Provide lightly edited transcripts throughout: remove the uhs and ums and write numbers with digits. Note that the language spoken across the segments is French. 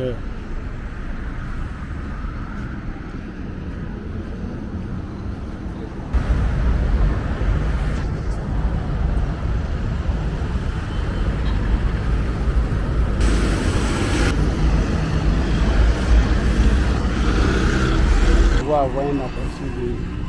heures. On va avoir un aperçu de...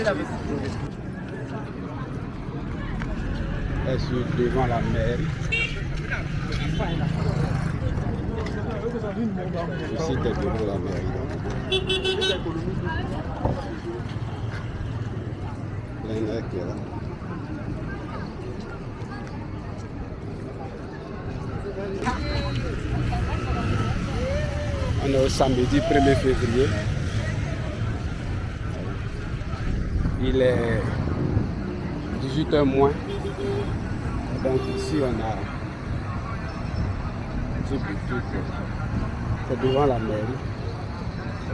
Je suis devant la mairie. Ici, c'est devant la mairie. Plein d'air qui est là. On est au samedi 1er février. Il est 18h moins. Donc ici on a c'est devant la mairie.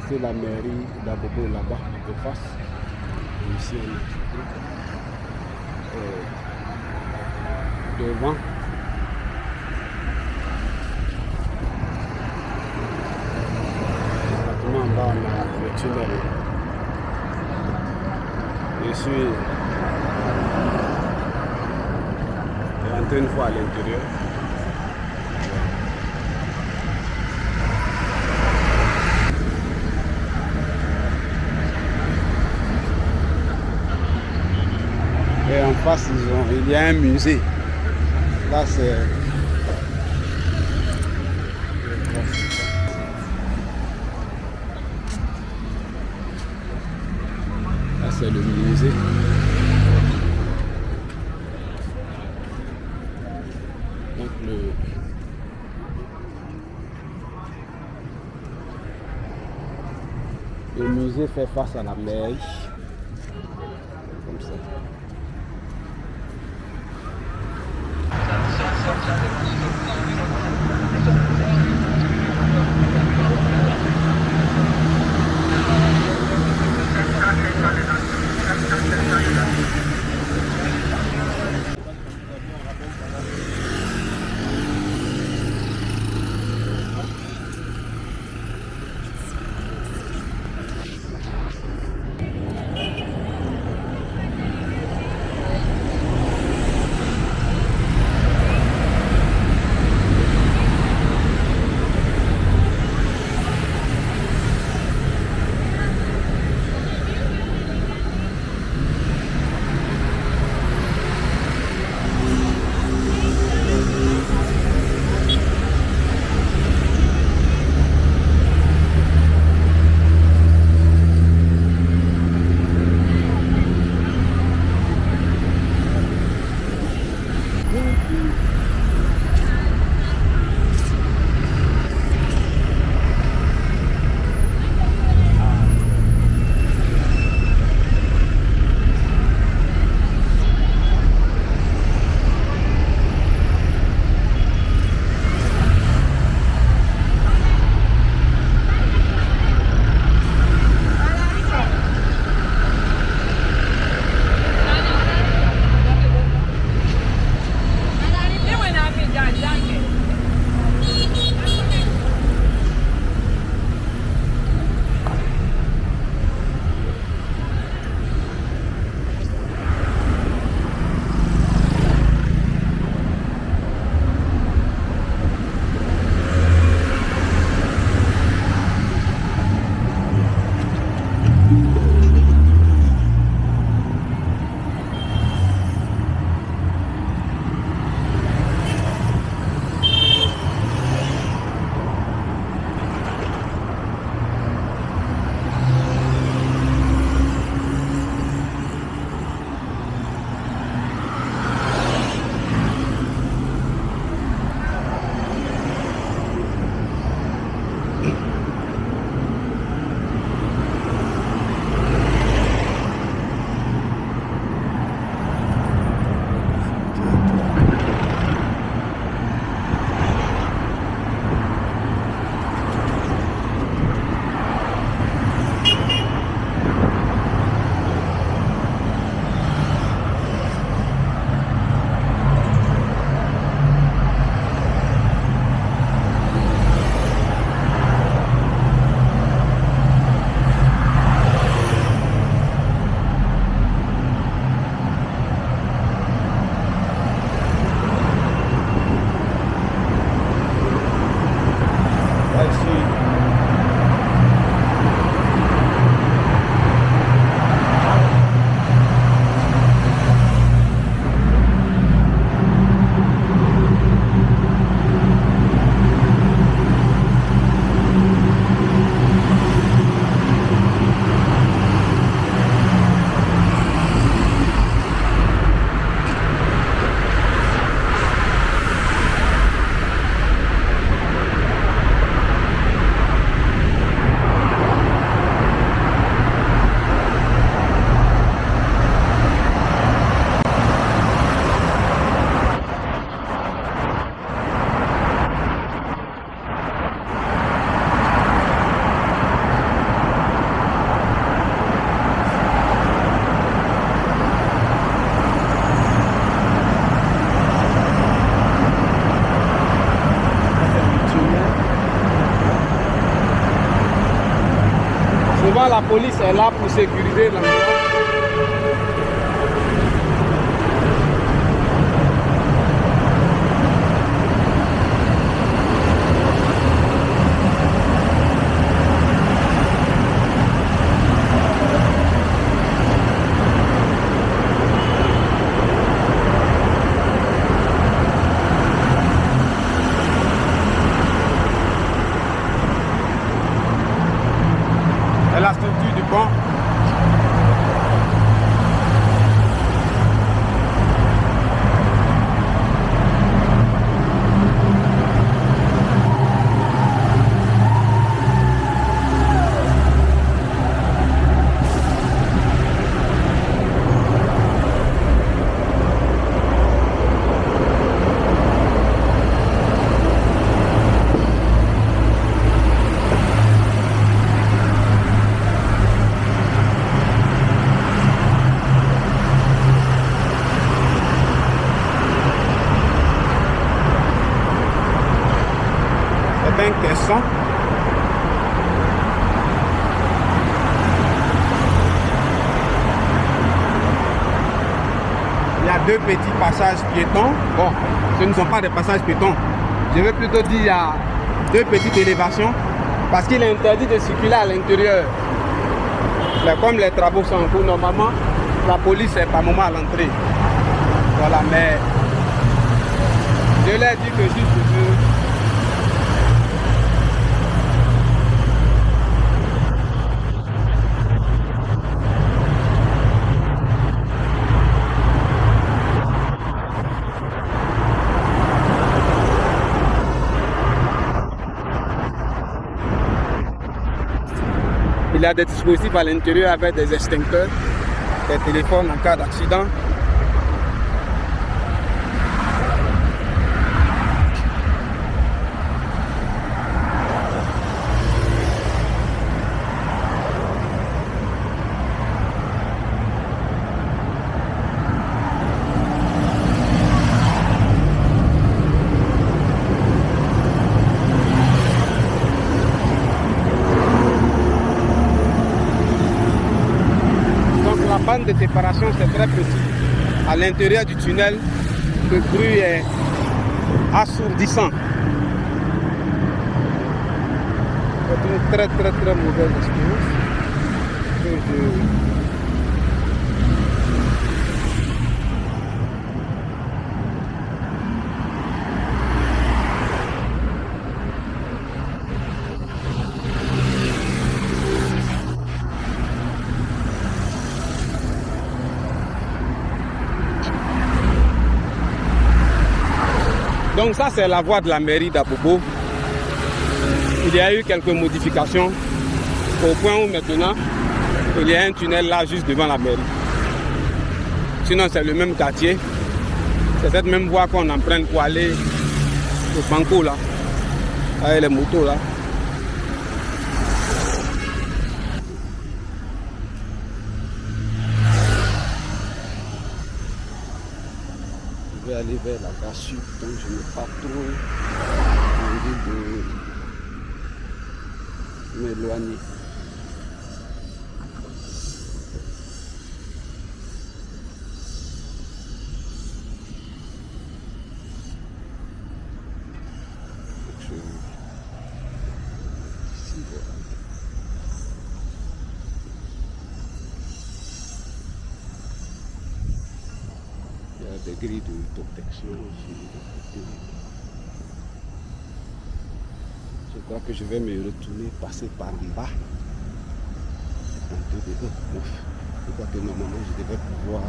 C'est la mairie d'Abobo là-bas, de face. Et ici on est devant. En bas, on a le tunnel. Je suis rentré une fois à l'intérieur. Et en face, il y a un musée. Là, c'est... C'est le musée. Donc le musée fait face à la mairie. Comme ça. souvent la police est là pour sécuriser l'endroit. Et la structure du pont. C'est un caisson. Il y a deux petits passages piétons. Bon, ce ne sont pas des passages piétons. Je vais plutôt dire qu'il y a deux petites élévations parce qu'il est interdit de circuler à l'intérieur. Mais comme les travaux sont en cours, normalement, la police est par moment à l'entrée. Voilà, mais je leur dis que juste il y a des dispositifs à l'intérieur avec des extincteurs, des téléphones en cas d'accident. La bande de séparation, c'est très petit. À l'intérieur du tunnel, le bruit est assourdissant. C'est une très mauvaise expérience. Donc ça, c'est la voie de la mairie d'Abobo. Il y a eu quelques modifications au point où maintenant, il y a un tunnel là juste devant la mairie. Sinon, c'est le même quartier. C'est cette même voie qu'on emprunte pour aller au Banco là, avec les motos là. Je vais aller vers la gare sud, donc je n'ai pas trop envie de m'éloigner. Ici, voilà. Il y a des grilles de protection sur le côté. Je crois que je vais me retourner, passer par en bas. Je crois que normalement je devais pouvoir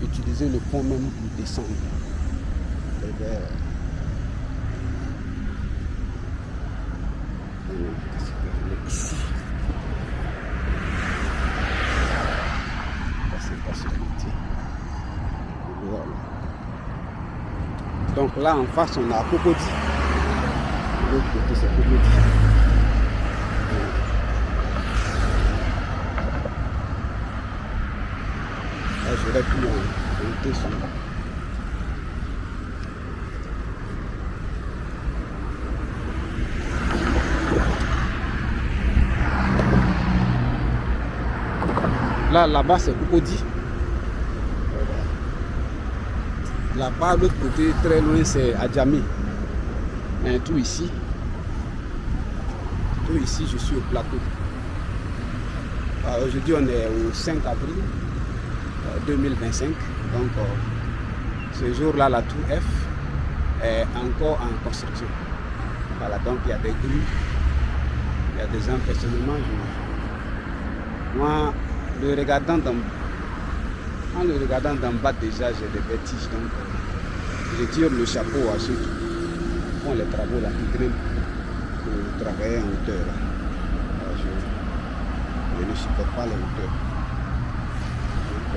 utiliser le pont même pour descendre. Ici. Voilà. Donc là en face on a Cocody. De l'autre côté c'est Cocody. Là j'aurais pu monter sur Là-bas, c'est Cocody. Là-bas, de l'autre côté, très loin, c'est Adjamé. Et tout ici, je suis au plateau. Aujourd'hui, on est au 5 avril 2025. Donc, ce jour-là, la tour F est encore en construction. Voilà, donc il y a des grues, il y a des gens personnellement. Moi, en le regardant d'en bas déjà, j'ai des vertiges. Donc, je tire le chapeau à ceux qui font les travaux là, qui grimpent pour travailler en hauteur. Là. Je ne supporte pas les hauteurs. Donc,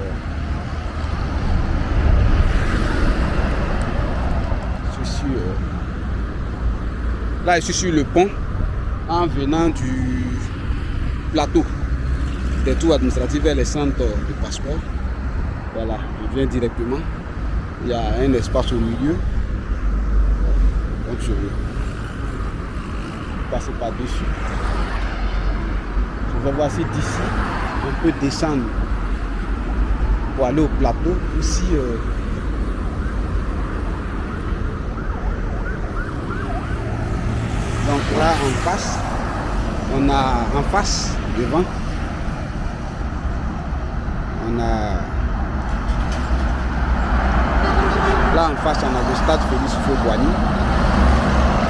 là, je suis sur le pont en venant du plateau des tours administratives vers les centres de passeport. Voilà, je viens directement. Il y a un espace au milieu. Donc je vais passer par-dessus. Je vais voir si d'ici on peut descendre pour aller au plateau. Ici, donc là en face, on a en face devant, on a là en face on a le stade Félix Houphouët-Boigny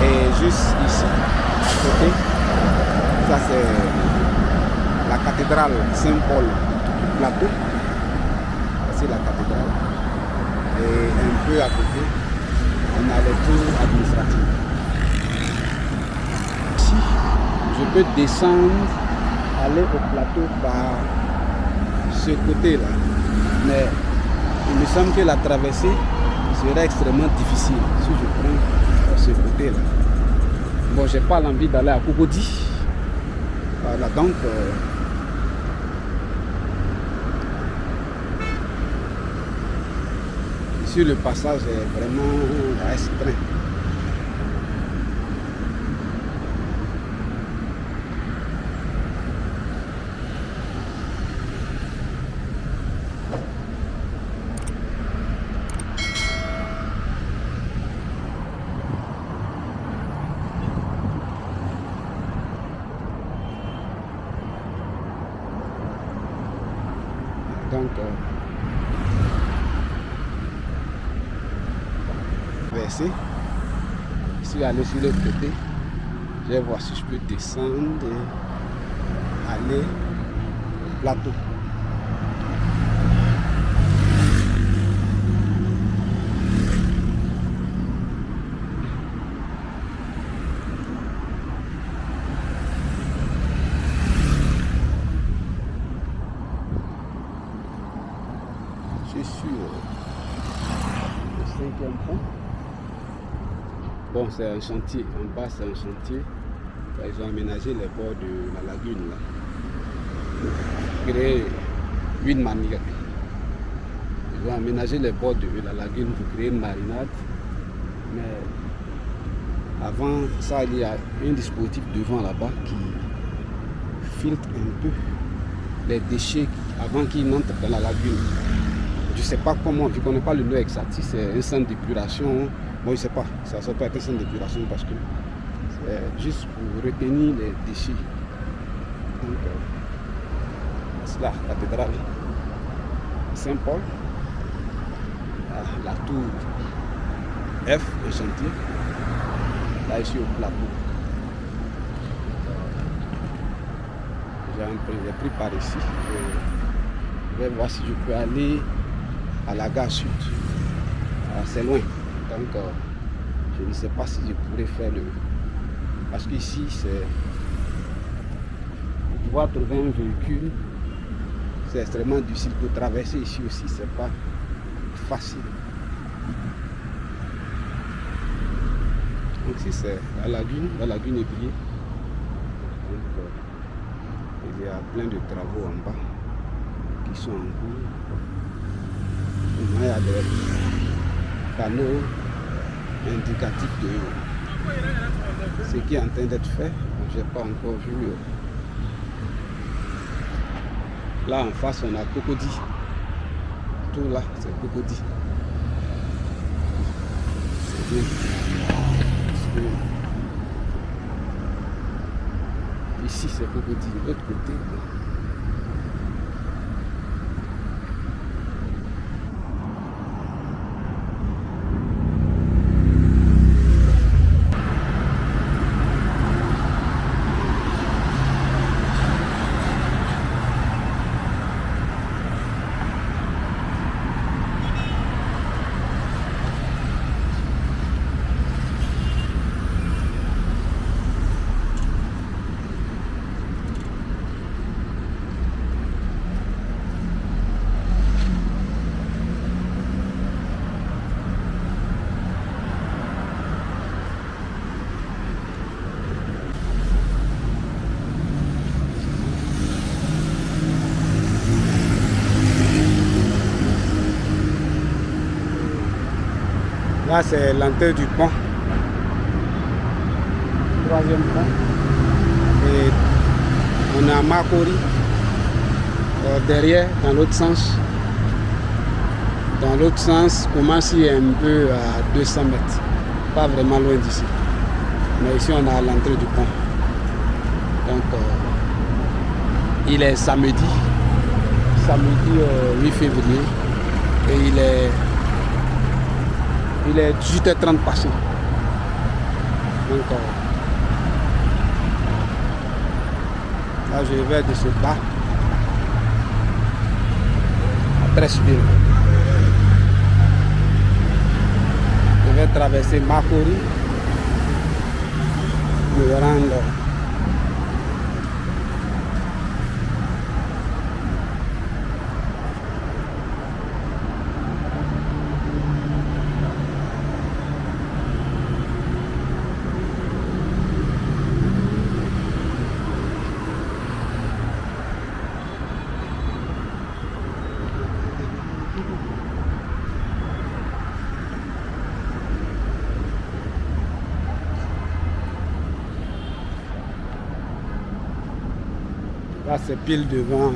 et juste ici à côté, ça c'est la cathédrale Saint-Paul du plateau, c'est la cathédrale, et un peu à côté on a les tours administratives. Je peux descendre, aller au plateau par ce côté-là. Mais il me semble que la traversée serait extrêmement difficile si je prends ce côté-là. Bon, j'ai pas l'envie d'aller à Cocody. Voilà, donc ici le passage est vraiment restreint. Donc, verser. Je suis allé sur l'autre côté. Je vais voir si je peux descendre et aller au plateau. Je suis au 5e pont. Bon, c'est un chantier. En bas, c'est un chantier. Ils ont aménagé les bords de la lagune là. Pour créer une manière. Ils ont aménagé les bords de la lagune pour créer une marinade. Mais avant ça, il y a un dispositif devant là-bas qui filtre un peu les déchets avant qu'ils n'entrent dans la lagune. Je ne sais pas comment, je ne connais pas le nom exact, si c'est un centre d'épuration. Moi, je ne sais pas, ça peut être un centre d'épuration parce que c'est juste pour retenir les déchets. Donc, c'est la cathédrale Saint-Paul, la tour F, un chantier, là ici au plateau. J'ai pris par ici, je vais voir si je peux aller à la gare sud. C'est loin, donc je ne sais pas si je pourrais faire le... Parce qu'ici, c'est... Pour pouvoir trouver un véhicule, c'est extrêmement difficile. Pour traverser ici aussi, c'est pas facile. Donc ici, c'est la lagune est brillée. Donc, il y a plein de travaux en bas qui sont en cours. Il y a des panneaux indicatifs de ce qui est en train d'être fait. Je n'ai pas encore vu Là en face, on a Cocody. Tout là, c'est Cocody. C'est bien. Ici, c'est Cocody. De l'autre côté. Là, c'est l'entrée du pont. Troisième pont. Et on a Makori derrière, dans l'autre sens. Dans l'autre sens, Koumassi est un peu à 200 mètres. Pas vraiment loin d'ici. Mais ici, on a l'entrée du pont. Donc, il est samedi 8 février. Et il est 18h30 passé. Donc, là, je vais de ce bas à Treichville. Je vais traverser Makori, me rendre là, c'est pile devant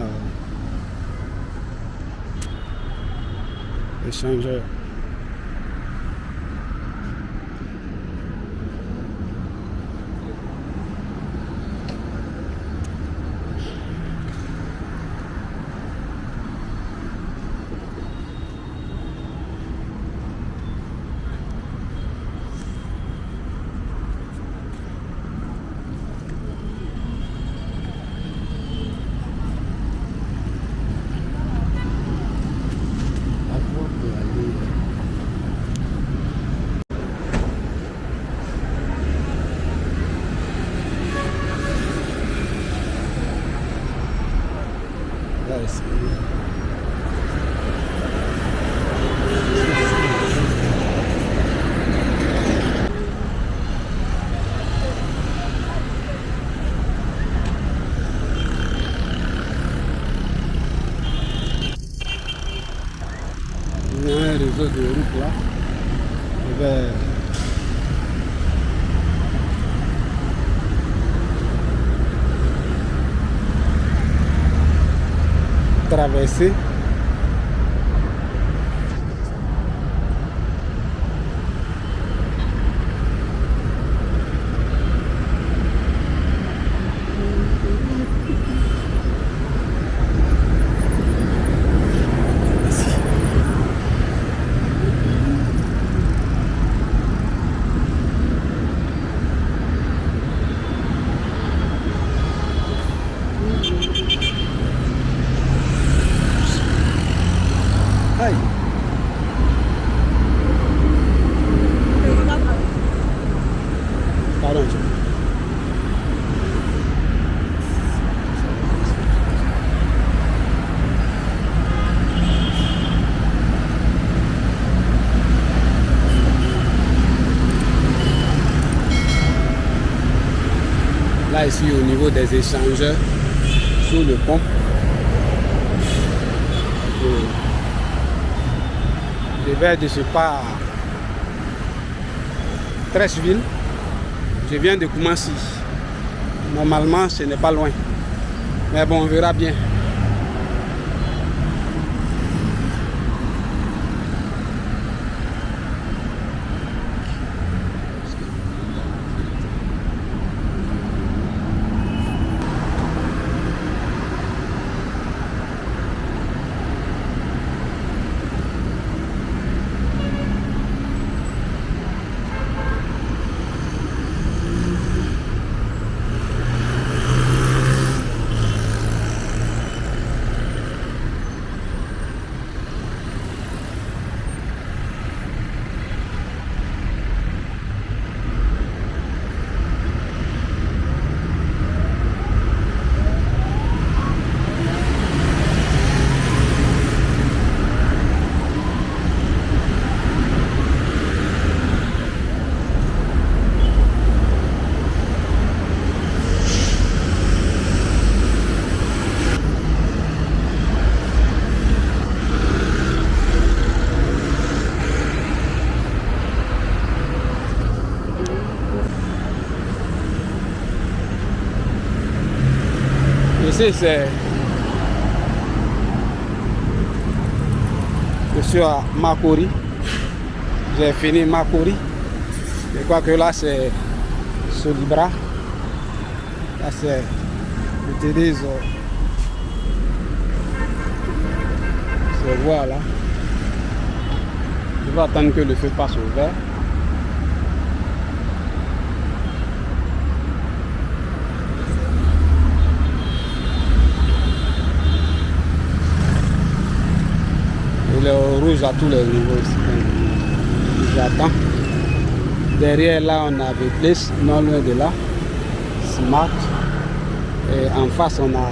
l'échangeur. Il y a un réseau de routes là. Je vais traverser. Aïe. Pardon. Là, ici, au niveau des échangeurs, sous le pont, je vais de ce pas à Treichville. Je viens de Koumassi. Normalement, ce n'est pas loin. Mais bon, on verra bien. Ici, c'est... Je suis à Makori. J'ai fini Makori. Je crois que là, c'est Solibra. Là, c'est l'utilise. Voilà. Je vais attendre que le feu passe au vert. Il est au rouge à tous les niveaux ici. J'attends. Derrière là, on a Place, non loin de là. Smart. Et en face, on a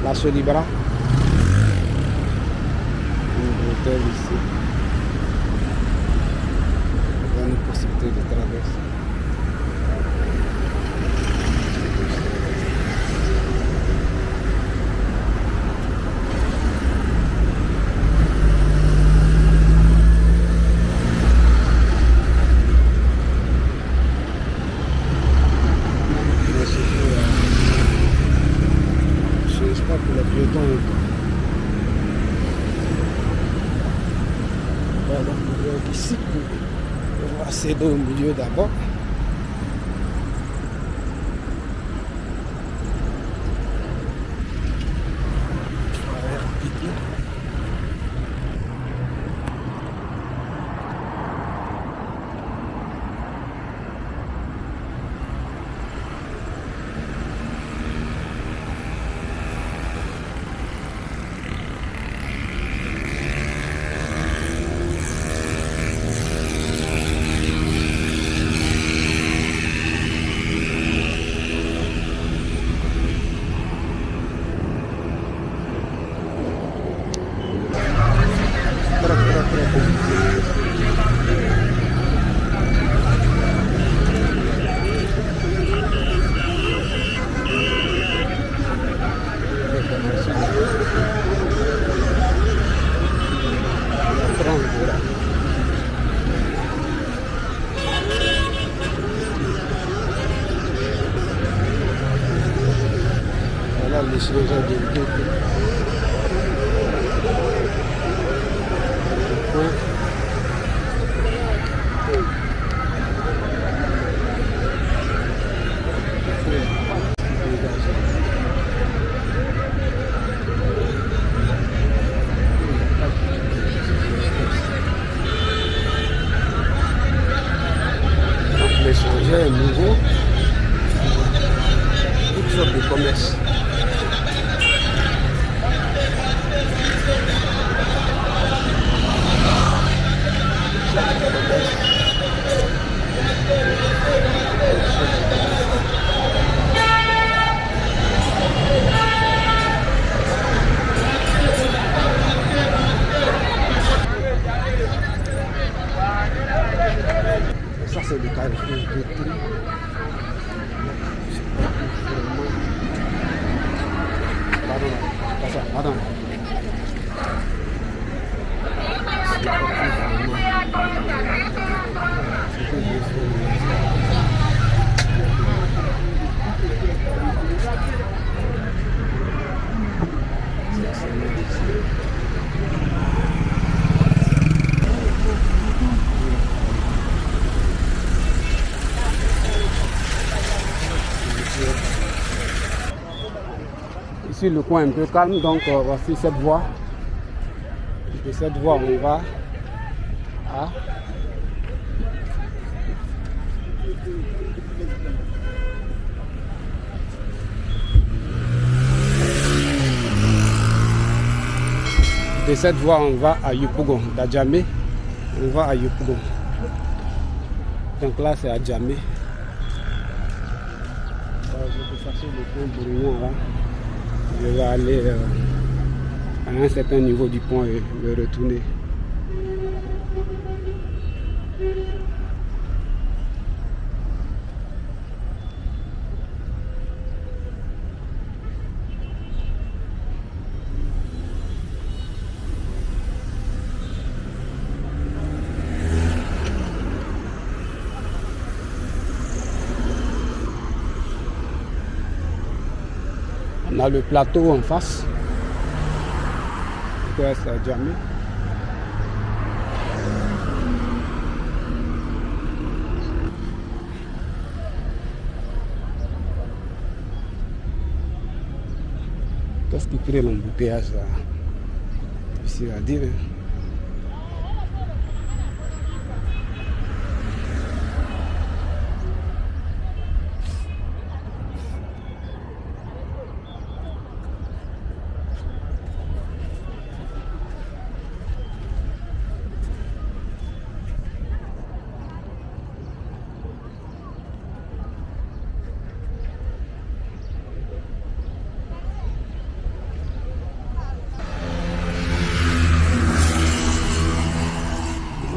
la Solibra. Un hôtel ici. Il y a une possibilité de traverser. Pour les piétons. Voilà, donc ici, on va céder au milieu d'abord. Voilà les choses de l'échanger nouveau, toutes sortes de commerces. Ça c'est le carrefour de tri. Pardon. Ici le coin est un peu calme, donc voici cette voie. De cette voie on va à de cette voie on va à Yopougon, d'Adjamé, on va à Yopougon. Donc là c'est à Djamé. Je vais passer le pont Bourignon là. Je vais aller à un certain niveau du pont et me retourner. On a le plateau en face. Ouais, c'est à Djamé. Qu'est-ce qui crée l'embouteillage là? Difficile à dire. Hein?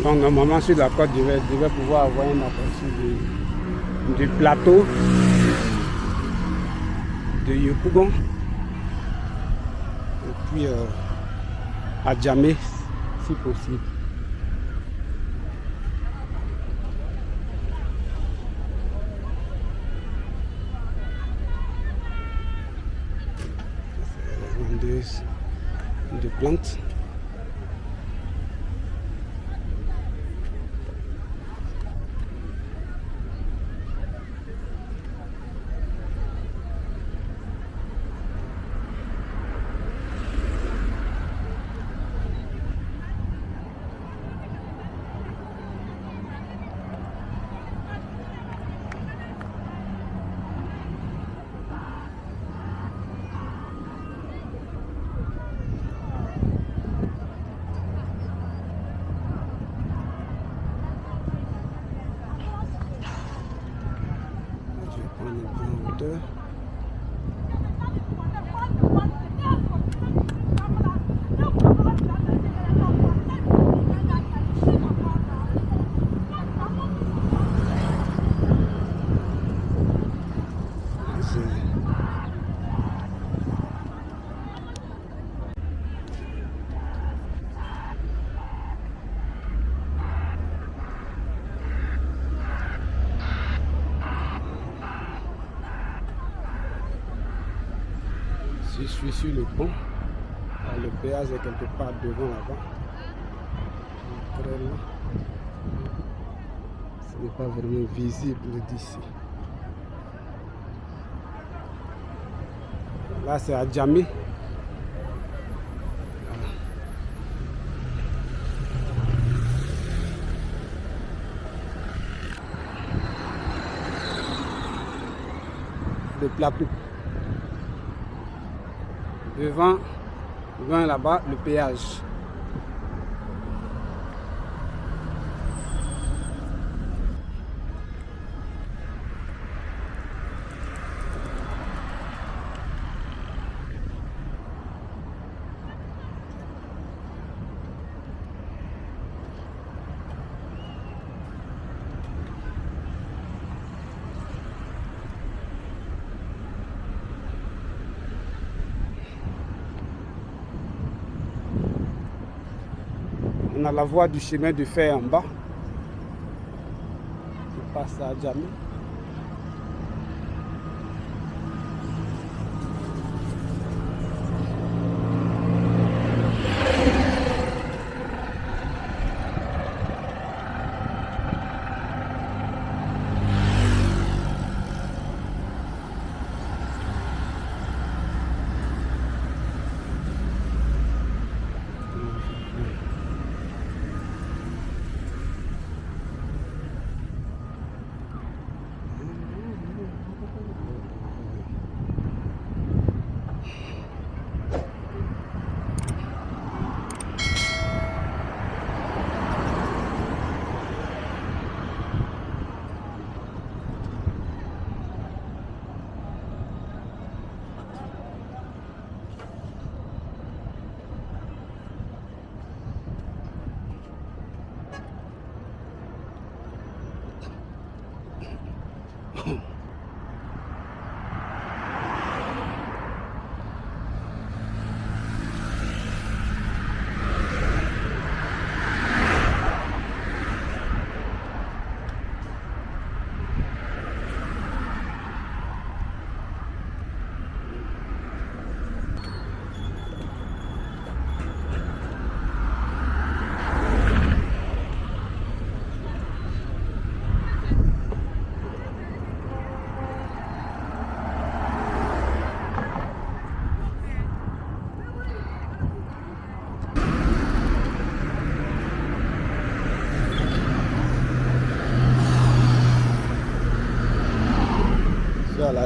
Donc normalement sur la côte, je vais pouvoir avoir un aperçu du plateau de Yopougon et puis à Djamé si possible. C'est la vendeuse de plantes. Je suis sur le pont. Le péage est quelque part devant là-bas. Très loin. Ce n'est pas vraiment visible d'ici. Là, c'est à Djamé. Le plateau. Devant là-bas, le péage. On a la voie du chemin de fer en bas. Je passe à Djamé.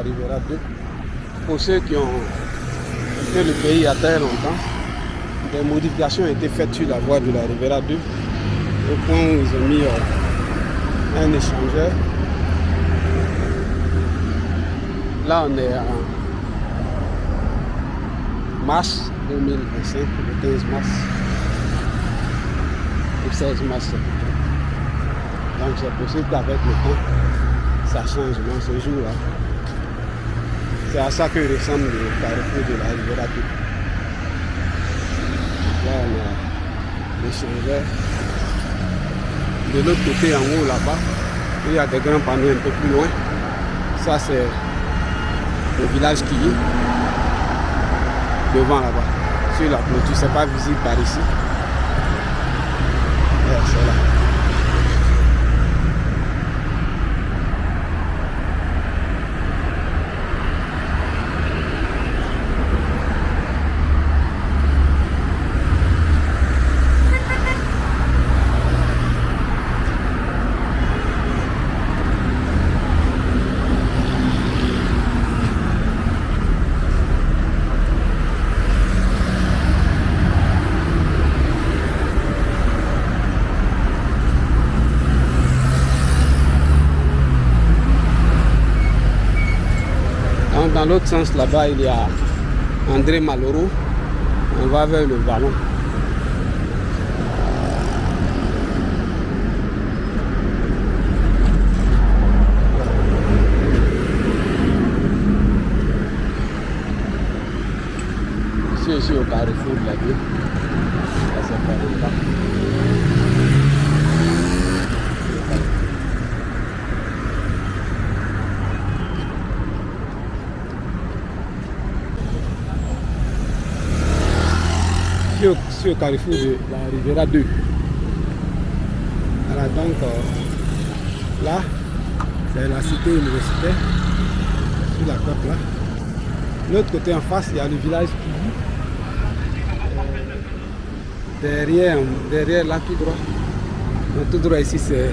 Rivera 2. Pour ceux qui ont quitté le pays il y a très longtemps, des modifications ont été faites sur la voie de la Rivera 2, au point où ils ont mis un échangeur. Là, on est en mars 2025, le 15 mars, le 16 mars. Donc c'est possible qu'avec le temps, ça change dans ce jour-là. C'est à ça que ressemble le carrefour de la Rivera 2. Là, on a l'échangeur. De l'autre côté, en haut, là-bas, il y a des grands panneaux un peu plus loin. Ça, c'est le village qui est devant là-bas. Sur la clôture, c'est pas visible par ici. Ouais, c'est là. Dans l'autre sens, là-bas, il y a André Malraux. On va vers le Vallon. Ici au carrefour de la ville. Ça, c'est pas le cas. Sur le carrefour de la Rivera 2. Voilà, donc là, c'est la cité universitaire, sur la côte là. De l'autre côté en face, il y a le village derrière là tout droit. Donc, tout droit ici, c'est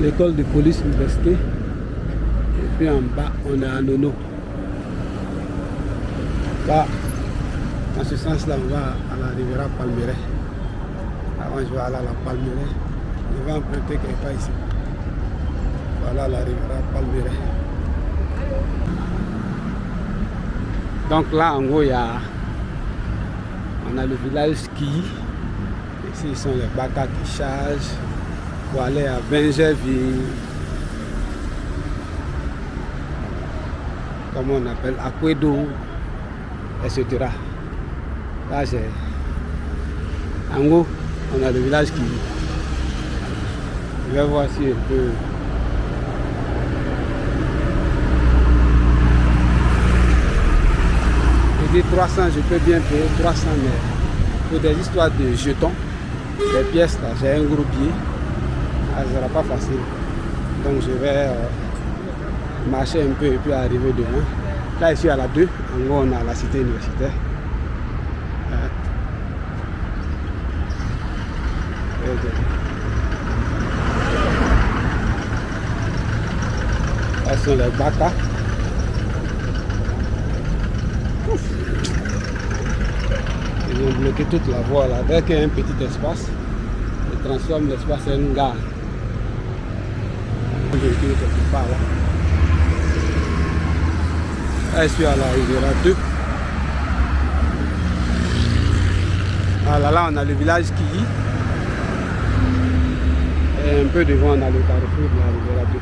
l'école de police université. Et puis en bas, on a un Nono. Là, dans ce sens-là, on va à la Rivera Palmeraie. Avant, je vais aller à la Palmeraie. Je vais emprunter quelque part ici. Voilà la Rivera Palmeraie. Donc là, en gros, on a le village Ski. Ici, sont les bacas qui chargent pour aller à Benjerville. Comment on appelle, Aquedo, etc. Là, c'est en gros, on a le village qui. Je vais voir si un peu. Je dis 300, je peux bien payer 300, mais pour des histoires de jetons, des pièces, là, j'ai un gros billet, ça ne sera pas facile. Donc je vais marcher un peu et puis arriver devant. Là, ici à la 2, en gros, on a la cité universitaire. Là sont les bacas. Ils ont bloqué toute la voie là. Dès qu'il y a un petit espace, ils transforment l'espace en une gare. Je vais quelque part là. Là, je suis à la Rivera 2. Là, on a le village Kili. Et un peu devant, on a le carrefour de la Rivera 2.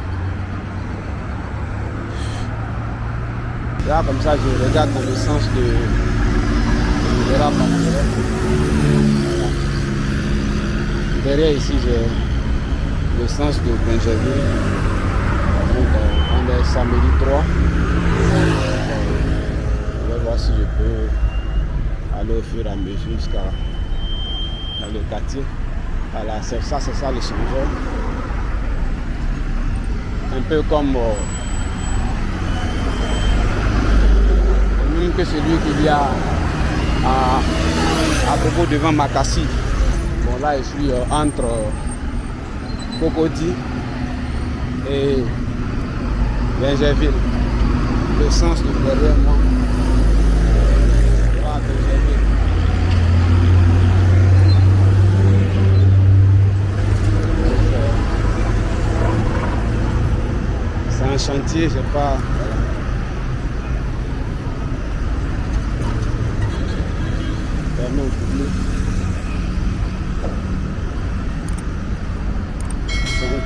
Là, comme ça, je regarde dans le sens de Rivera Palmeraie. Derrière ici, j'ai le sens de Benjerville. Donc, on est samedi 3. Je vais voir si je peux aller au fur et à mesure jusqu'à le quartier. Voilà, c'est ça le changeur. Un peu comme même que celui qu'il y a à propos devant Makassi. Bon, là je suis entre Cocody et Benjerville. l'essence de derrière moi. Voilà, c'est un chantier, je sais pas. Fermé au public.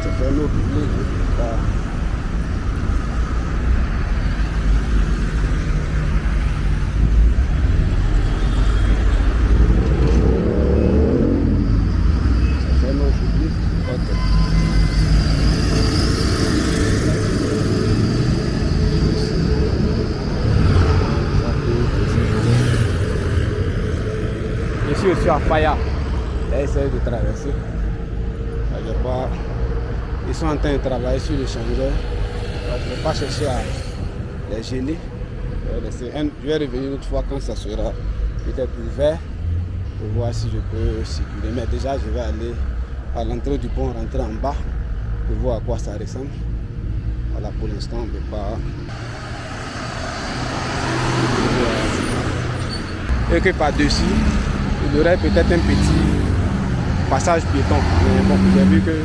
C'est fermé au public. Je suis à Faya. Là, essaye de traverser. Ils sont en train de travailler sur l'échangeur. Je ne vais pas chercher à les gêner. Je vais revenir une autre fois quand ça sera peut-être ouvert pour voir si je peux circuler. Mais déjà, je vais aller à l'entrée du pont, rentrer en bas pour voir à quoi ça ressemble. Voilà, pour l'instant, on ne peut pas. Et que par-dessus, il y aurait peut-être un petit passage piéton. Mais bon, j'ai vu que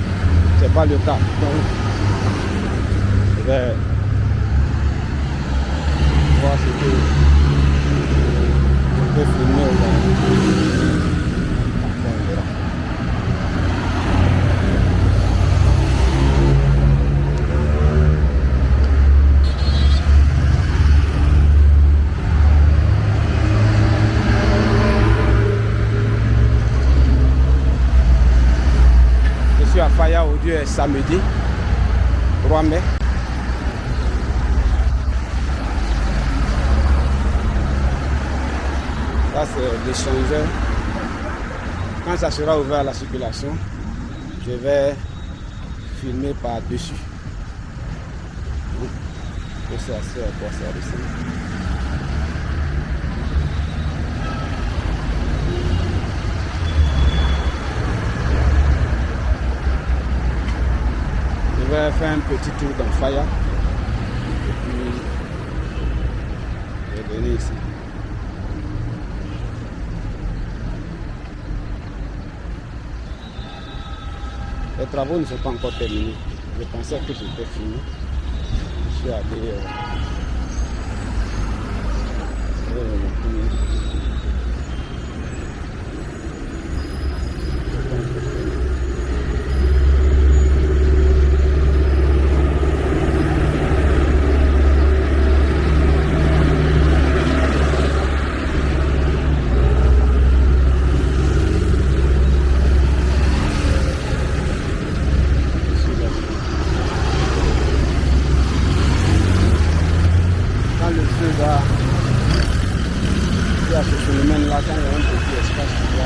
ce n'est pas le cas. Donc, je vais voir ce que je peux filmer aujourd'hui. À Faya au Dieu est samedi 3 mai. Ça c'est l'échangeur. Quand ça sera ouvert à la circulation, je vais filmer par-dessus. Et c'est assez à quoi ça ressemble. Je vais faire un petit tour dans Faya et puis je vais venir ici. Les travaux ne sont pas encore terminés. Je pensais que c'était fini. Je suis allé ce phénomène-là, quand il y a un petit espace qui va...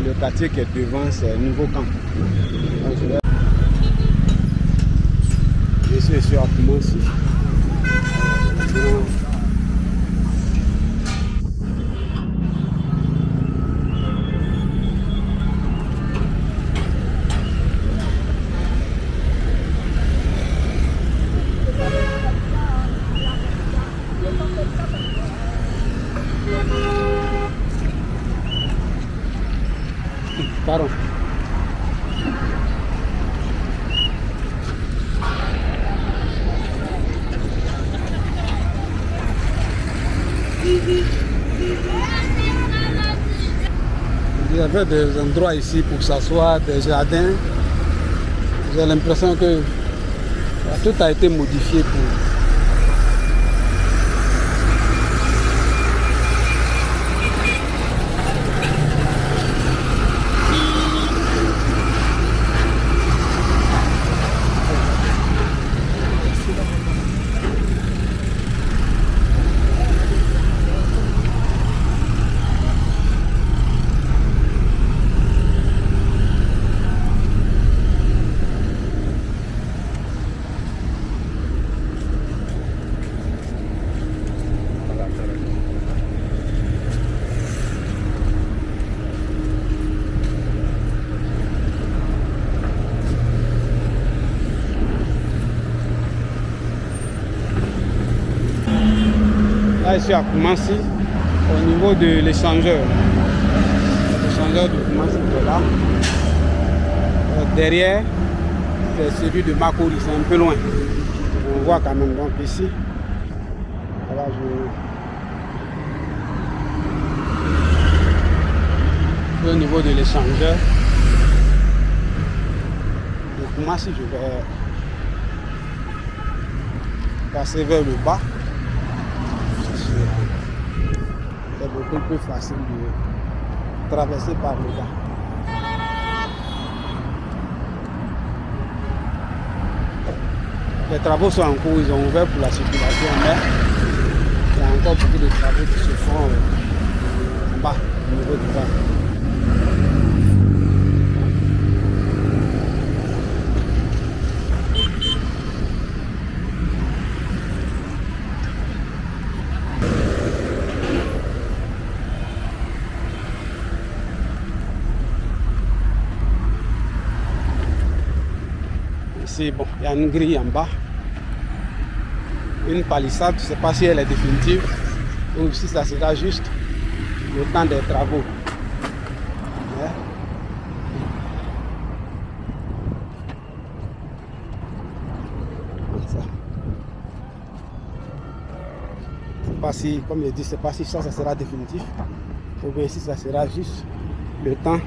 Le quartier qui est devant, c'est un nouveau camp. Je suis sur Akimo aussi. Pardon. Il y avait des endroits ici pour s'asseoir, des jardins. J'ai l'impression que tout a été modifié pour là, ici à Koumassi, au niveau de l'échangeur. L'échangeur de Koumassi qui est là. Derrière, c'est celui de Makori, c'est un peu loin. On voit quand même, donc ici, voilà, au niveau de l'échangeur de Koumassi, je vais passer vers le bas. C'est beaucoup plus facile de traverser par le bas. Les travaux sont en cours, ils ont ouvert pour la circulation, mais il y a encore beaucoup de travaux qui se font en bas, au niveau du bas. Ici, bon, il y a une grille en bas, une palissade, je ne sais pas si elle est définitive ou si ça sera juste le temps des travaux. Ouais. Comme ça. Je ne sais pas si, comme je dis, je ne sais pas si ça sera définitif ou bien si ça sera juste le temps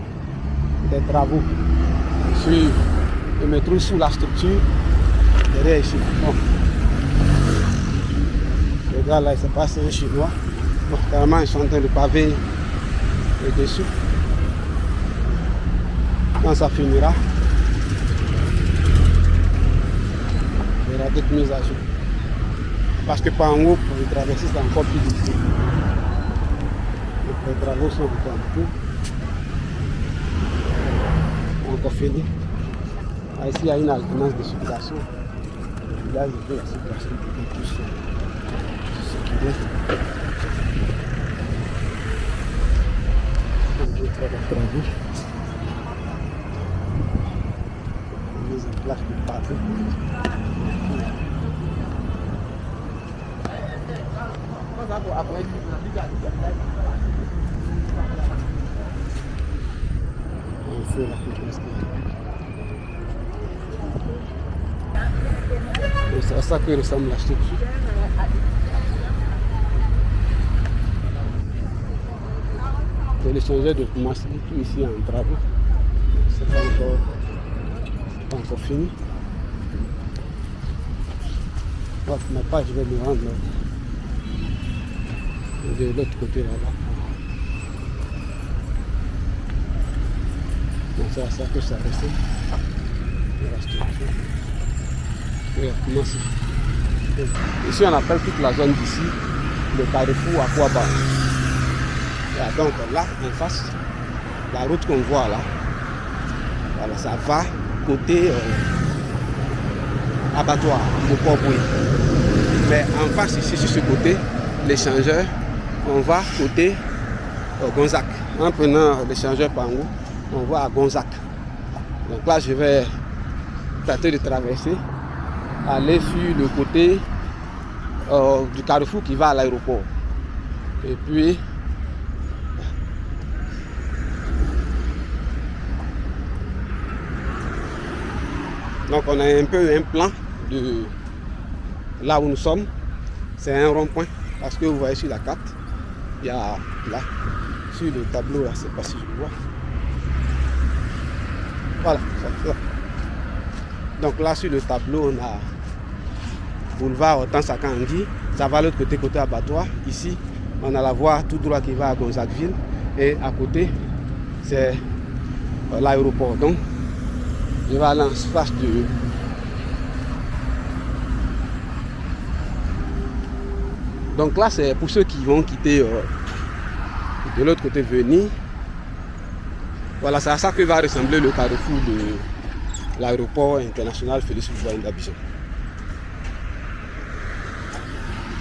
des travaux. Je me trouve sous la structure derrière ici. Bon. Le gars là, il s'est passé un chinois. Bon, carrément, ils sont en train de paver le dessus. Quand ça finira, il y aura d'autres mises à jour. Parce que par en haut, pour le traverser, c'est encore plus difficile. Donc, les travaux sont encore en cours. Encore fini. Ici, il y a une alternance de circulation. Là, je fais la circulation beaucoup plus circuler. Je vais faire la travaux. Mise en place du pavé. On fait la proposition. C'est à ça que ressemble la structure. C'est l'échangeur de Koumassi, tout ici en travaux. C'est pas encore fini. Bon, mais pas, je vais me rendre de l'autre côté là-bas. C'est à ça que ça ressemble. La structure. Ici on appelle toute la zone d'ici le carrefour Aquaba. Donc là en face, la route qu'on voit là, voilà, ça va côté abattoir au Port-Boué. Mais en face ici sur ce côté, l'échangeur, on va côté Gonzac. En prenant l'échangeur par en haut, on va à Gonzac. Donc là je vais tenter de traverser, aller sur le côté du carrefour qui va à l'aéroport. Et puis donc on a un peu un plan de là où nous sommes. C'est un rond-point parce que vous voyez sur la carte, il y a là, sur le tableau là, je ne sais pas si je vois. Voilà, ça. Donc là sur le tableau on a boulevard Hortense Akangui, ça va de l'autre côté, côté abattoir. Ici on a la voie tout droit qui va à Gonzagueville et à côté c'est l'aéroport. Donc je vais aller en face de donc là c'est pour ceux qui vont quitter de l'autre côté venir. Voilà, c'est à ça que va ressembler le carrefour de l'aéroport international Félix Houphouët d'Abidjan.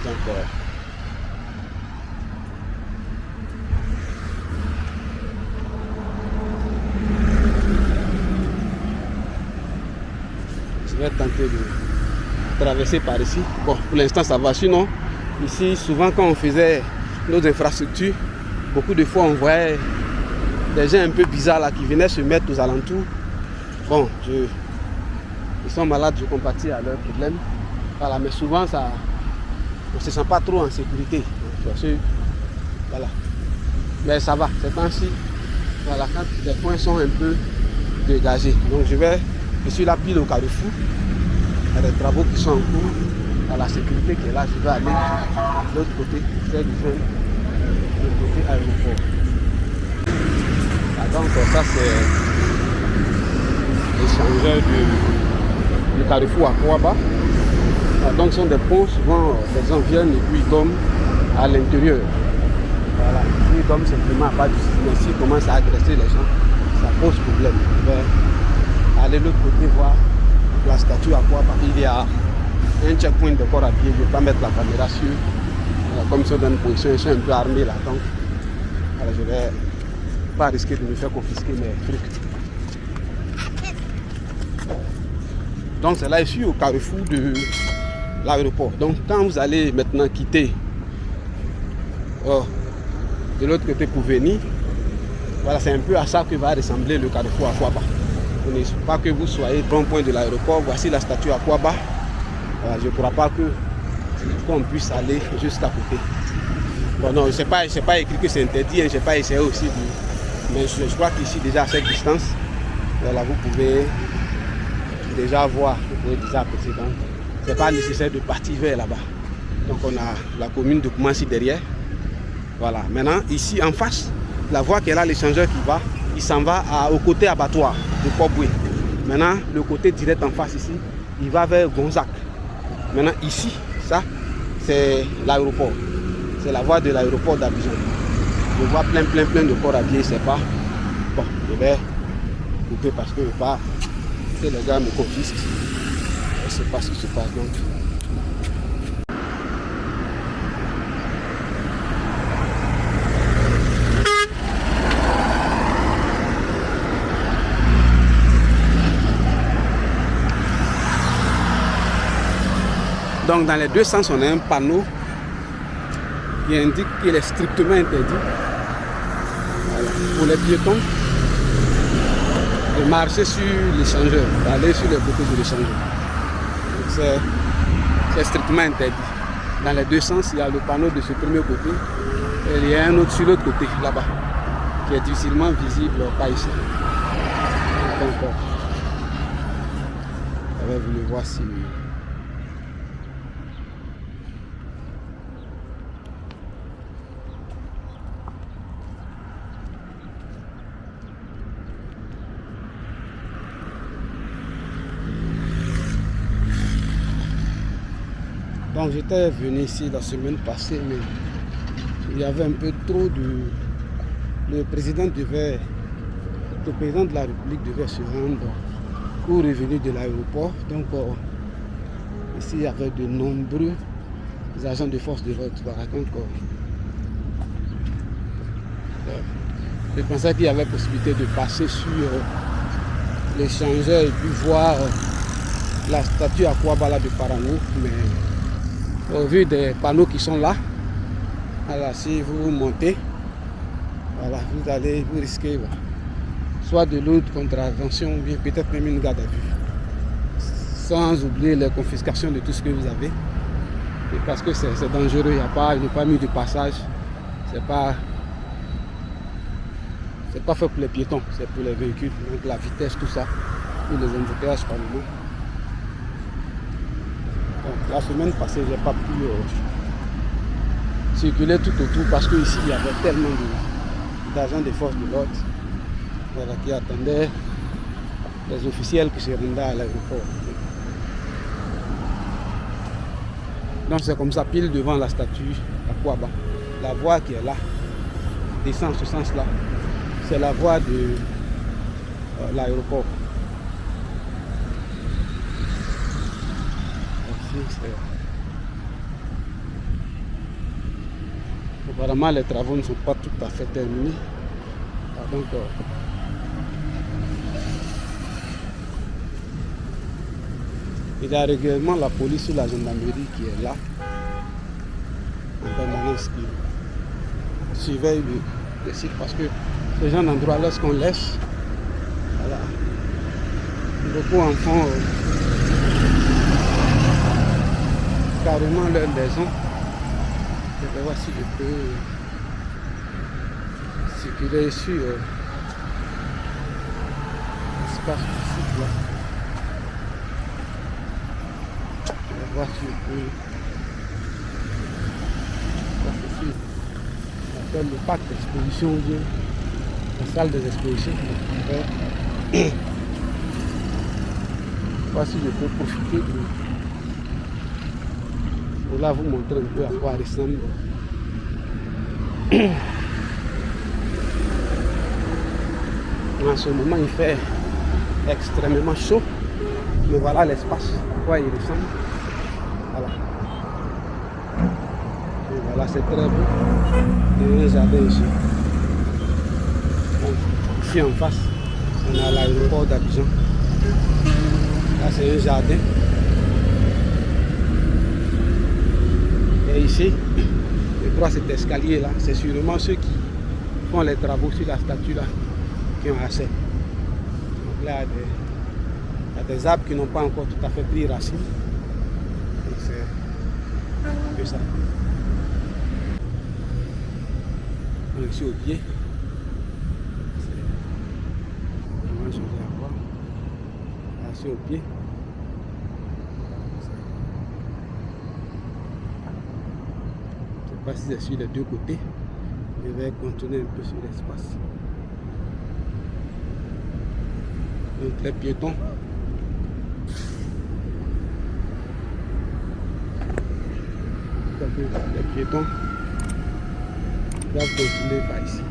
Donc je vais tenter de traverser par ici. Bon, pour l'instant ça va, sinon Ici, souvent quand on faisait nos infrastructures, beaucoup de fois on voyait des gens un peu bizarres là qui venaient se mettre aux alentours. Bon, ils sont malades, je compatis à leurs problèmes. Voilà, mais souvent on ne se sent pas trop en sécurité. Voilà. Mais ça va, ces temps-ci, voilà, quand les points sont un peu dégagés. Donc je suis là pile au carrefour. Il y a des travaux qui sont en cours. À la sécurité qui est là, je vais aller de l'autre côté, faire du train, de l'autre côté aéroport. Donc ça c'est l'échangeur du carrefour à Kouaba. Donc ce sont des ponts, souvent les gens viennent et puis ils tombent à l'intérieur. Voilà, ils tombent simplement à pas du système. S'ils commencent à agresser les gens, ça pose problème. Je vais aller de l'autre côté voir la statue à Kouaba. Il y a un checkpoint de corps à pied, je ne vais pas mettre la caméra sur. Comme ils sont dans une position, ils sont un peu armés là. Donc alors, je ne vais pas risquer de me faire confisquer mes trucs. Donc c'est là ici au carrefour de l'aéroport. Donc quand vous allez maintenant quitter de l'autre côté pour venir, voilà, c'est un peu à ça que va ressembler le carrefour à Kouaba. Il ne faut pas que vous soyez au point de l'aéroport, voici la statue à Kouaba. Je ne crois pas qu'on puisse aller jusqu'à côté. Bon non, je ne sais pas écrit que c'est interdit, je n'ai pas essayé aussi mais je crois qu'ici déjà à cette distance, voilà, vous pouvez déjà voir, vous pouvez déjà apprécier. Donc ce n'est pas nécessaire de partir vers là-bas. Donc on a la commune de Koumassi derrière. Voilà, maintenant ici en face, la voie qui est là, l'échangeur qui va, il s'en va au côté abattoir de Port-Boué. Maintenant le côté direct en face ici, il va vers Gonzac. Maintenant ici, ça c'est l'aéroport. C'est la voie de l'aéroport d'Abidjan. Je vois plein de corps à pied, c'est pas. Bon, je vais couper parce que je ne veux pas que les gars me confisquent. Je ne sais pas ce qui se passe donc. Donc dans les deux sens, on a un panneau qui indique qu'il est strictement interdit, voilà, pour les piétons de marcher sur l'échangeur, d'aller sur les côtés de l'échangeur. C'est strictement interdit. Dans les deux sens, il y a le panneau de ce premier côté et il y a un autre sur l'autre côté, là-bas, qui est difficilement visible, pas ici. Donc, je vais vous le voir si... Donc j'étais venu ici la semaine passée, mais il y avait un peu trop de... Le président de la République devait se rendre au revenu de l'aéroport. Donc ici il y avait de nombreux agents de force de l'ordre. Donc je pensais qu'il y avait possibilité de passer sur l'échangeur et puis voir la statue à Kouaba de Parano, mais au vu des panneaux qui sont là, voilà, si vous montez, voilà, vous risquez voilà, soit de l'autre contravention ou bien peut-être même une garde à vue. Sans oublier les confiscations de tout ce que vous avez. Et parce que c'est dangereux, il n'y a pas mis de passage. C'est pas fait pour les piétons, c'est pour les véhicules. Donc la vitesse, tout ça, pour les embouteillages par le mot. La semaine passée, je n'ai pas pu circuler tout autour parce qu'ici, il y avait tellement d'agents des forces de l'ordre, voilà, qui attendaient les officiels qui se rendaient à l'aéroport. Donc c'est comme ça, pile devant la statue à Kouaba. La voie qui est là, descend ce sens-là, c'est la voie de l'aéroport. Apparemment les travaux ne sont pas tout à fait terminés. Donc il y a régulièrement la police ou la gendarmerie qui est là en permanence qui surveillent le site parce que ce genre d'endroit, lorsqu'on laisse, voilà, beaucoup en font carrément leur maison. Je vais voir si je peux circuler sur l'espace du site là. Je vais voir si je peux. Ceci, on appelle le parc d'exposition ou bien la salle des expositions. Je vais voir si je peux profiter de là vous montrer un peu à quoi ressemble. En ce moment il fait extrêmement chaud, mais voilà l'espace, à quoi il ressemble. Voilà. Et voilà, c'est très beau. Il y a un jardin ici. Donc, ici en face, on a l'aéroport d'Abidjan. Là c'est un jardin. Et ici, je crois cet escalier là, c'est sûrement ceux qui font les travaux sur la statue là qui ont accès. Donc là, il y a des arbres qui n'ont pas encore tout à fait pris racine. Donc c'est que ça. On est ici au pied. C'est vraiment joli à voir. Là, ici au pied. Si c'est sur les deux côtés, je vais contourner un peu sur l'espace. Donc les piétons. Les piétons doivent continuer par ici.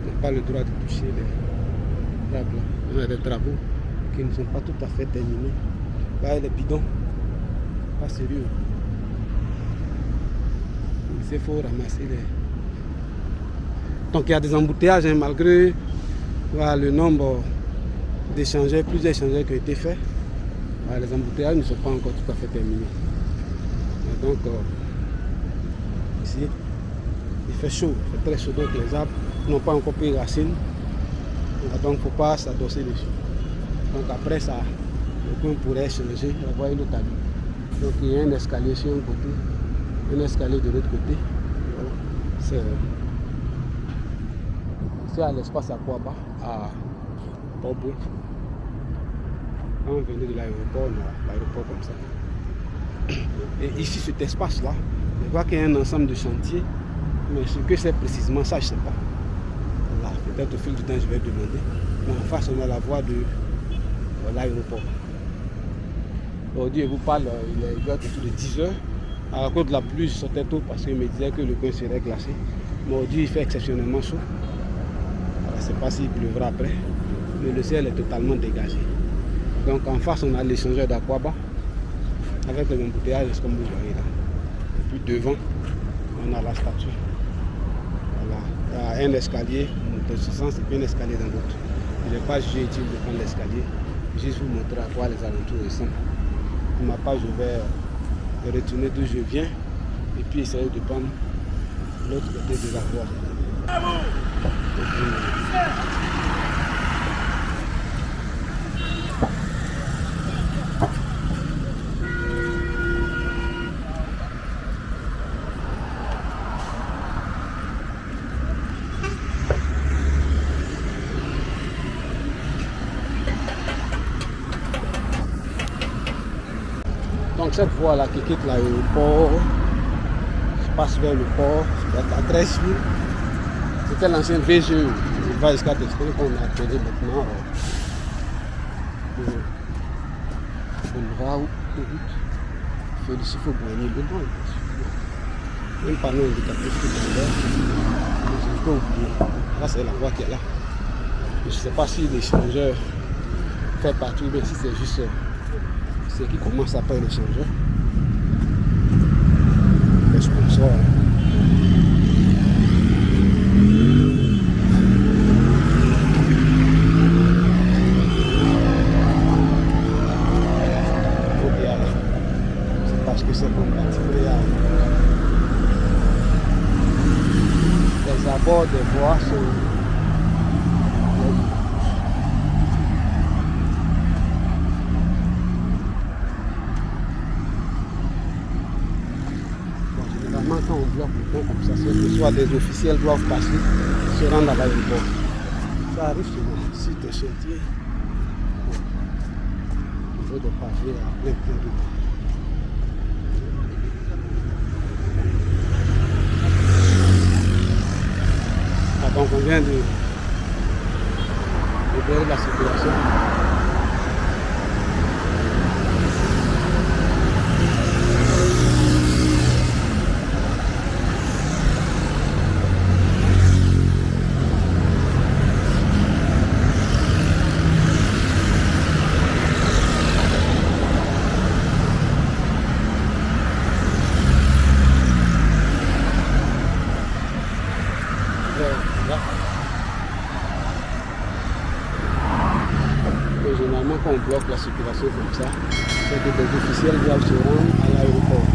On n'a pas le droit de toucher les arbres. On a des travaux qui ne sont pas tout à fait terminés. Là, les bidons, pas sérieux. Il faut ramasser les. Donc il y a des embouteillages, hein, malgré voilà, le nombre d'échangeurs, plusieurs échangeurs qui ont été faits. Voilà, les embouteillages ne sont pas encore tout à fait terminés. Et donc ici, il fait chaud, il fait très chaud, donc les arbres n'ont pas encore pris racine. Donc il ne faut pas s'adosser dessus. Donc après ça, le coin pourrait changer, avoir une autre allure. Donc il y a un escalier sur un côté, un escalier de l'autre côté. Voilà. C'est à l'espace Aquaba, à Port-Boué. Quand on venait de l'aéroport, on a l'aéroport comme ça. Et ici, cet espace-là, je vois qu'il y a un ensemble de chantiers, mais ce que c'est précisément ça, je ne sais pas. Voilà, peut-être au fil du temps, je vais demander. Mais en face, on a la voie de l'aéroport. Aujourd'hui, je vous parle, il est autour de 10 heures. À cause de la pluie, je sortais tôt parce qu'il me disait que le coin serait glacé. Mais aujourd'hui, il fait exceptionnellement chaud. Je ne sais pas s'il pleuvra après, mais le ciel est totalement dégagé. Donc en face, on a l'échangeur d'Aquaba avec les embouteillages comme vous voyez là. Et puis devant, on a la statue. Voilà. Il y a un escalier dans ce sens et puis un escalier dans l'autre. Je n'ai pas jugé utile de prendre l'escalier, juste vous montrer à quoi les alentours ressemblent. Pour ma part, je vais retourner d'où je viens et puis essayer de prendre l'autre côté de la voie. Donc cette voie là qui quitte l'aéroport, je passe vers le port, je vais à 13 000. C'était l'ancien VGE, il va jusqu'à Textile qu'on a appelé maintenant le boulevard de route. Félicie Fauboigny, le nom est un panneau indicatif qui est là. J'ai un peu oublié. Là c'est la voie qui est là. Je ne sais pas si l'échangeur fait partie ou bien si c'est juste ce qui commence après l'échangeur. Les sponsors. bords des voies sont généralement quand on bloque le pont comme ça, c'est que soit des officiels doivent passer, se rendre à l'aéroport. Ça arrive souvent, si tu es chantier, il faut des pavés à plein de temps. Donc on vient de libérer la circulation. Et généralement, quand on bloque la circulation comme ça, c'est que des officiels doivent se rendre à l'aéroport.